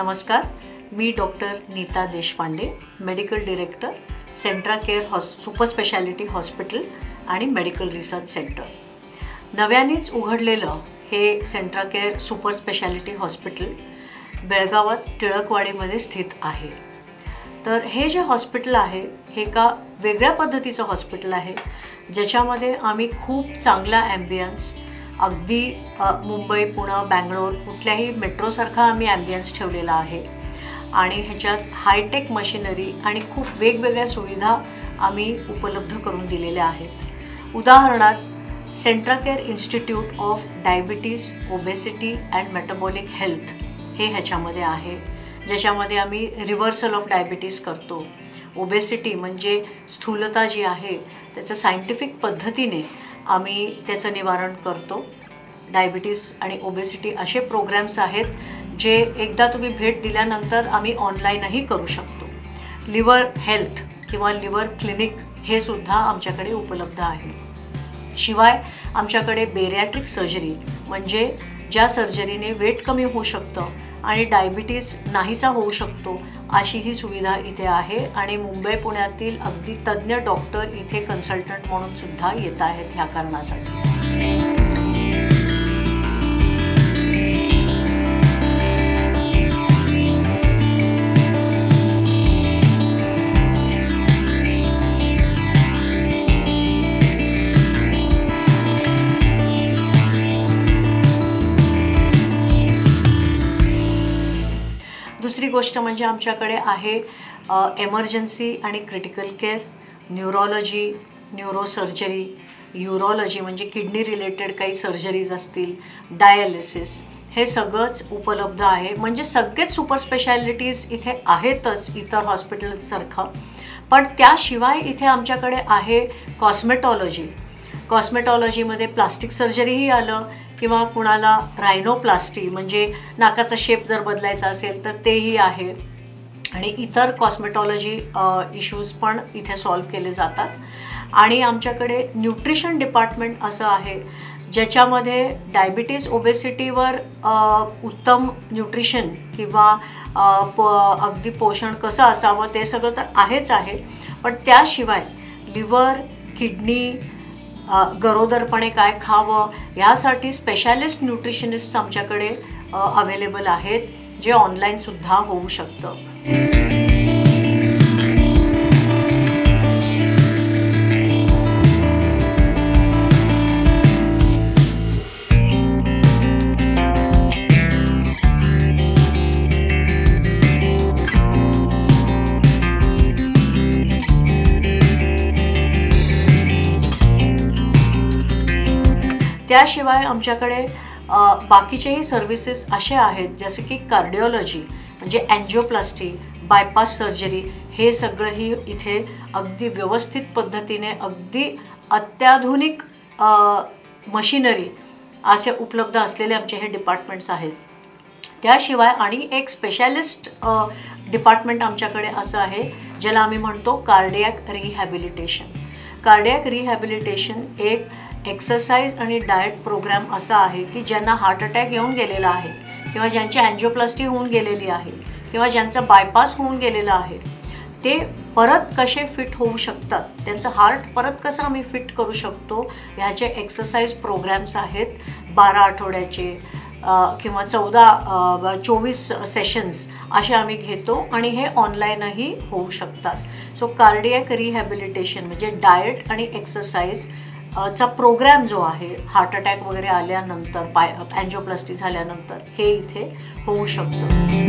नमस्कार, मी doctor Neeta Deshpande, medical director Centra Care Super Speciality Hospital आणि मेडिकल रिसर्च सेंटर. नव्यानेच उघडलेलं हे Centra Care Super Speciality Hospital बेळगावात टिळकवाडीमध्ये स्थित आहे. तर हे जे हॉस्पिटल आहे हे एका वेगळ्या पद्धतीचं हॉस्पिटल आहे, ज्याच्यामध्ये आम्ही खूप चांगला ॲम्बियन्स, अगदी मुंबई, पुणे, बँगलोर कुठल्याही मेट्रोसारखा आम्ही ॲम्बियन्स ठेवलेला आहे. आणि ह्याच्यात हायटेक मशिनरी आणि खूप वेगवेगळ्या सुविधा आम्ही उपलब्ध करून दिलेल्या आहेत. उदाहरणार्थ Centra Care Institute of Diabetes, Obesity and Metabolic Health हे ह्याच्यामध्ये आहे, ज्याच्यामध्ये आम्ही रिव्हर्सल ऑफ डायबिटीज करतो. ओबेसिटी म्हणजे स्थूलता जी आहे त्याचं सायंटिफिक पद्धतीने आम्ही त्याचं निवारण करतो. डायबिटीज आणि ओबेसिटी असे प्रोग्रॅम्स आहेत जे एकदा तुम्ही भेट दिल्यानंतर आम्ही ऑनलाईनही करू शकतो. लिव्हर हेल्थ किंवा लिव्हर क्लिनिक हे सुद्धा आमच्याकडे उपलब्ध आहे. शिवाय आमच्याकडे बेरियाट्रिक सर्जरी म्हणजे ज्या सर्जरीने वेट कमी होऊ शकतं आणि डायबिटीज नाहीसा होऊ शकतो अशी ही सुविधा इथे आहे. आणि मुंबई पुण्यातील अगदी तज्ज्ञ डॉक्टर इथे कन्सल्टंट म्हणून सुद्धा येत आहेत ह्या कारणासाठी. दुसरी गोष्ट म्हणजे आमच्याकडे आहे एमर्जन्सी आणि critical care, neurology, neurosurgery, urology म्हणजे किडनी रिलेटेड काही सर्जरीज असतील, डायलिसिस, हे सगळंच उपलब्ध आहे. म्हणजे सगळेच सुपर स्पेशालिटीज इथे आहेतच इतर हॉस्पिटलसारखं. पण त्याशिवाय इथे आमच्याकडे आहे कॉस्मेटॉलॉजी. कॉस्मेटॉलॉजीमध्ये प्लास्टिक सर्जरीही आलं किंवा कुणाला रायनोप्लास्टी म्हणजे नाकाचा शेप जर बदलायचा असेल तर तेही आहे. आणि इतर कॉस्मेटॉलॉजी इश्यूज पण इथे सॉल्व्ह केले जातात. आणि आमच्याकडे न्यूट्रिशन डिपार्टमेंट असं आहे ज्याच्यामध्ये डायबिटीज ओबेसिटीवर उत्तम न्यूट्रिशन किंवा अगदी पोषण कसं असावं ते सगळं तर आहेच आहे. पण त्याशिवाय लिव्हर, किडनी, गरोदरपणे काय खावं यासाठी स्पेशालिस्ट न्यूट्रिशनिस्ट आमच्याकडे अवेलेबल आहेत, जे ऑनलाईनसुद्धा होऊ शकतं. त्याशिवाय आमच्याकडे बाकीचेही सर्व्हिसेस असे आहेत जसे की कार्डिओलॉजी म्हणजे अँजिओप्लास्टी, बायपास सर्जरी, हे सगळंही इथे अगदी व्यवस्थित पद्धतीने अगदी अत्याधुनिक मशिनरी असे उपलब्ध असलेले आमचे हे डिपार्टमेंट्स आहेत. त्याशिवाय आणि एक स्पेशालिस्ट डिपार्टमेंट आमच्याकडे असं आहे ज्याला आम्ही म्हणतो कार्डियॅक रिहॅबिलिटेशन. कार्डियॅक रिहॅबिलिटेशन एक एक्सरसाइज आणि डाएट प्रोग्राम असा आहे की ज्यांना हार्ट अटॅक येऊन गेलेला आहे किंवा ज्यांची अँजिओप्लास्टी होऊन गेलेली आहे किंवा ज्यांचं बायपास होऊन गेलेलं आहे ते परत कसे फिट होऊ शकतात, त्यांचं हार्ट परत कसं आम्ही फिट करू शकतो ह्याचे एक्सरसाइज प्रोग्रॅम्स आहेत. 12 आठवड्याचे किंवा 24 सेशन्स असे आम्ही घेतो आणि हे ऑनलाईनही होऊ शकतात. सो कार्डियॅक रिहॅबिलिटेशन म्हणजे डाएट आणि एक्सरसाइज चा प्रोग्रॅम जो आहे हार्ट अटॅक वगैरे आल्यानंतर, अँजिओप्लास्टी झाल्यानंतर हे इथे होऊ शकतं.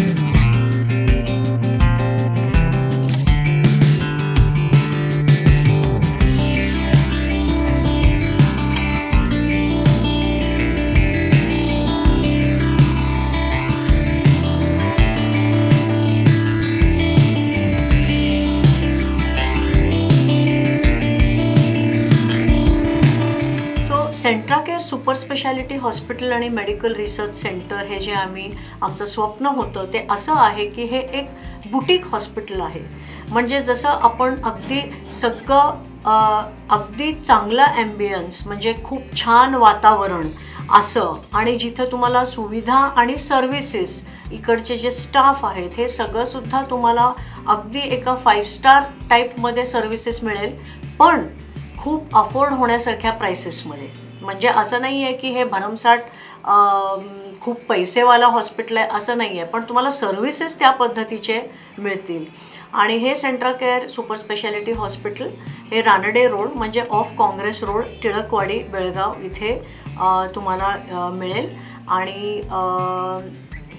सेंट्रा केअर सुपर स्पेशालिटी हॉस्पिटल आणि मेडिकल रिसर्च सेंटर हे जे आमचं स्वप्न होतं ते असं आहे की हे एक बुटीक हॉस्पिटल आहे. म्हणजे जसं आपण अगदी सगळं अगदी चांगला ॲम्बियन्स म्हणजे खूप छान वातावरण असं, आणि जिथं तुम्हाला सुविधा आणि सर्व्हिसेस, इकडचे जे स्टाफ आहेत हे सगळंसुद्धा तुम्हाला अगदी एका 5 स्टार टाईपमध्ये सर्व्हिसेस मिळेल, पण खूप अफोर्ड होण्यासारख्या प्राइसेसमध्ये. म्हणजे असं नाही आहे की हे भरमसाठ खूप पैसेवाला हॉस्पिटल आहे असं नाही आहे, पण तुम्हाला सर्व्हिसेस त्या पद्धतीचे मिळतील. आणि हे Centra Care Super Speciality hospital हे रानडे रोड म्हणजे ऑफ काँग्रेस रोड, टिळकवाडी, बेळगाव इथे तुम्हाला मिळेल. आणि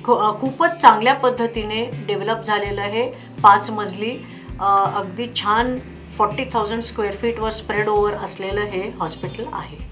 खूपच चांगल्या पद्धतीने डेव्हलप झालेलं हे 5 मजली अगदी छान 40,000 स्क्वेअर फीटवर स्प्रेड ओव्हर असलेलं हे हॉस्पिटल आहे.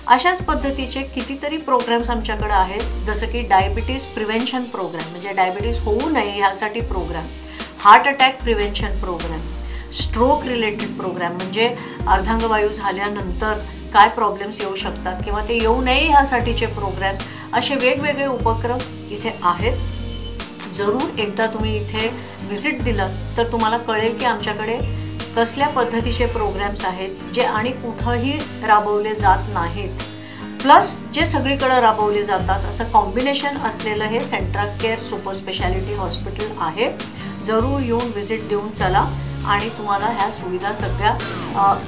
अशाच पद्धतीचे कितीतरी प्रोग्राम्स आमच्याकडे आहेत, जसं की डायबिटीज प्रिव्हेन्शन प्रोग्राम म्हणजे डायबिटीज होऊ नये यासाठी program, heart attack prevention program, stroke related program म्हणजे अर्धांगवायू झाल्यानंतर काय प्रॉब्लेम्स येऊ शकतात किंवा ते येऊ नये ह्यासाठीचे प्रोग्राम्स, असे वेगवेगळे उपक्रम इथे आहेत. जरूर एकदा तुम्ही इथे व्हिजिट दिलं तर तुम्हाला कळेल की आमच्याकडे कसल्या पद्धतीचे प्रोग्राम्स आहेत जे आणि कुठंही राबवले जात नाहीत, प्लस जे सगळीकडे राबवले जातात, असं कॉम्बिनेशन असलेलं हे Centra Care Super Speciality hospital आहे. जरूर येऊन व्हिजिट देऊन चला आणि तुम्हाला ह्या सुविधा सगळ्या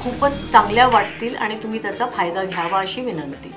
खूपच चांगल्या वाटतील आणि तुम्ही त्याचा फायदा घ्यावा अशी विनंती.